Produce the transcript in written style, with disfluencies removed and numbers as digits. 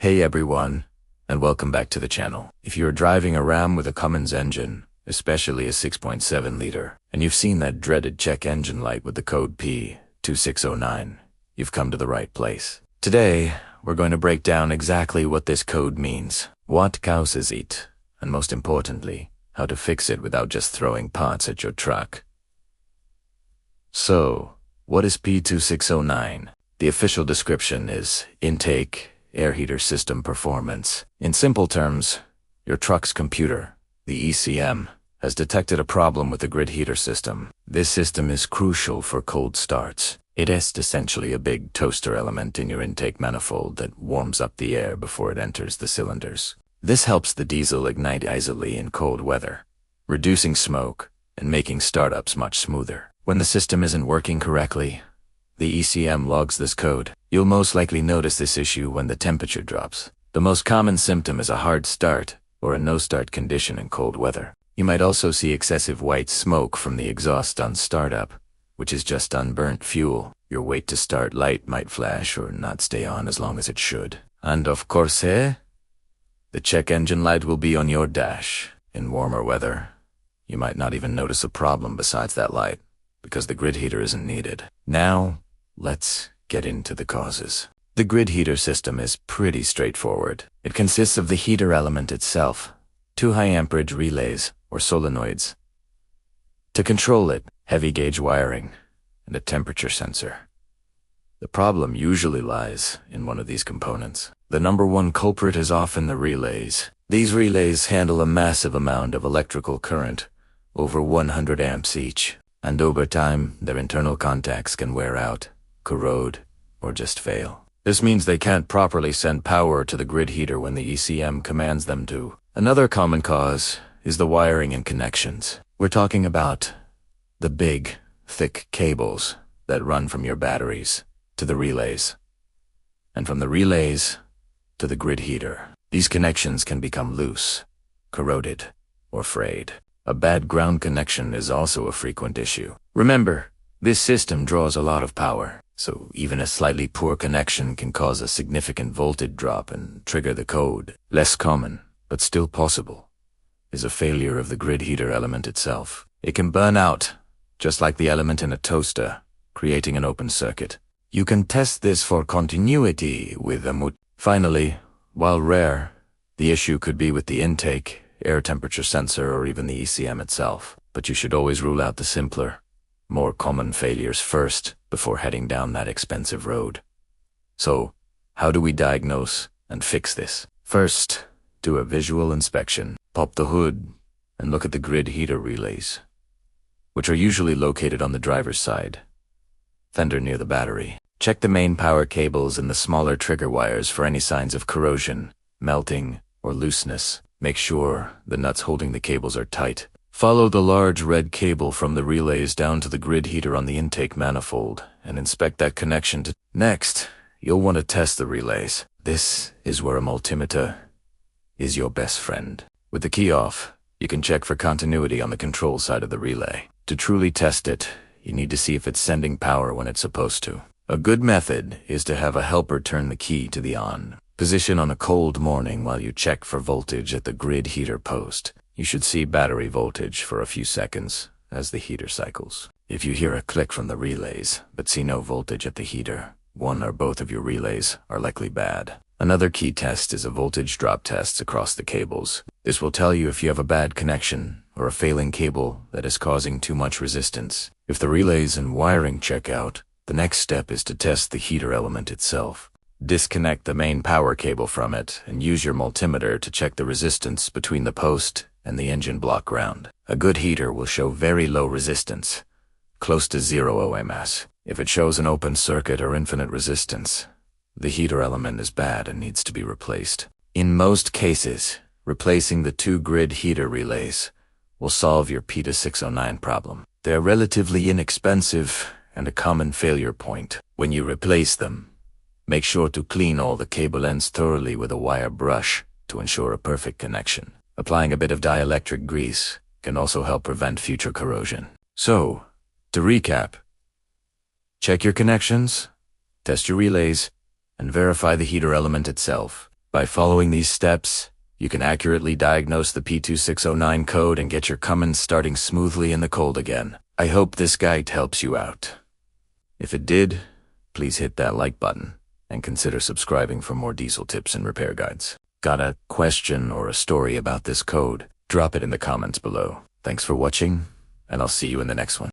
Hey everyone, and welcome back to the channel. If you're driving a Ram with a Cummins engine, especially a 6.7 liter, and you've seen that dreaded check engine light with the code P2609, you've come to the right place. Today, we're going to break down exactly what this code means, what causes it, and most importantly, how to fix it without just throwing parts at your truck. So, what is P2609? The official description is intake, air heater system performance. In simple terms, your truck's computer, the ECM, has detected a problem with the grid heater system. This system is crucial for cold starts. It is essentially a big toaster element in your intake manifold that warms up the air before it enters the cylinders. This helps the diesel ignite easily in cold weather, reducing smoke and making startups much smoother. When the system isn't working correctly, the ECM logs this code. You'll most likely notice this issue when the temperature drops. The most common symptom is a hard start or a no-start condition in cold weather. You might also see excessive white smoke from the exhaust on startup, which is just unburnt fuel. Your wait to start light might flash or not stay on as long as it should. And of course, the check engine light will be on your dash. In warmer weather, you might not even notice a problem besides that light, because the grid heater isn't needed. Now, let's get into the causes. The grid heater system is pretty straightforward. It consists of the heater element itself, two high amperage relays, or solenoids. To control it, heavy gauge wiring, and a temperature sensor. The problem usually lies in one of these components. The number one culprit is often the relays. These relays handle a massive amount of electrical current, over 100 amps each, and over time, their internal contacts can wear out, corrode, or just fail. This means they can't properly send power to the grid heater when the ECM commands them to. Another common cause is the wiring and connections. We're talking about the big, thick cables that run from your batteries to the relays, and from the relays to the grid heater. These connections can become loose, corroded, or frayed. A bad ground connection is also a frequent issue. Remember, this system draws a lot of power, so even a slightly poor connection can cause a significant voltage drop and trigger the code. Less common, but still possible, is a failure of the grid heater element itself. It can burn out, just like the element in a toaster, creating an open circuit. You can test this for continuity with a Finally, while rare, the issue could be with the intake, air temperature sensor, or even the ECM itself. But you should always rule out the simpler, more common failures first before heading down that expensive road. So, how do we diagnose and fix this? First, do a visual inspection. Pop the hood and look at the grid heater relays, which are usually located on the driver's side, fender near the battery. Check the main power cables and the smaller trigger wires for any signs of corrosion, melting, or looseness. Make sure the nuts holding the cables are tight. Follow the large red cable from the relays down to the grid heater on the intake manifold and inspect that connection to. Next, you'll want to test the relays. This is where a multimeter is your best friend. With the key off, you can check for continuity on the control side of the relay. To truly test it, you need to see if it's sending power when it's supposed to. A good method is to have a helper turn the key to the on position on a cold morning while you check for voltage at the grid heater post. You should see battery voltage for a few seconds as the heater cycles. If you hear a click from the relays but see no voltage at the heater, one or both of your relays are likely bad. Another key test is a voltage drop test across the cables. This will tell you if you have a bad connection or a failing cable that is causing too much resistance. If the relays and wiring check out, the next step is to test the heater element itself. Disconnect the main power cable from it and use your multimeter to check the resistance between the post and the engine block ground. A good heater will show very low resistance, close to 0 ohms. If it shows an open circuit or infinite resistance, the heater element is bad and needs to be replaced. In most cases, replacing the two grid heater relays will solve your P2609 problem. They're relatively inexpensive and a common failure point. When you replace them, make sure to clean all the cable ends thoroughly with a wire brush to ensure a perfect connection. Applying a bit of dielectric grease can also help prevent future corrosion. So, to recap, check your connections, test your relays, and verify the heater element itself. By following these steps, you can accurately diagnose the P2609 code and get your Cummins starting smoothly in the cold again. I hope this guide helps you out. If it did, please hit that like button and consider subscribing for more diesel tips and repair guides. Got a question or a story about this code? Drop it in the comments below. Thanks for watching, and I'll see you in the next one.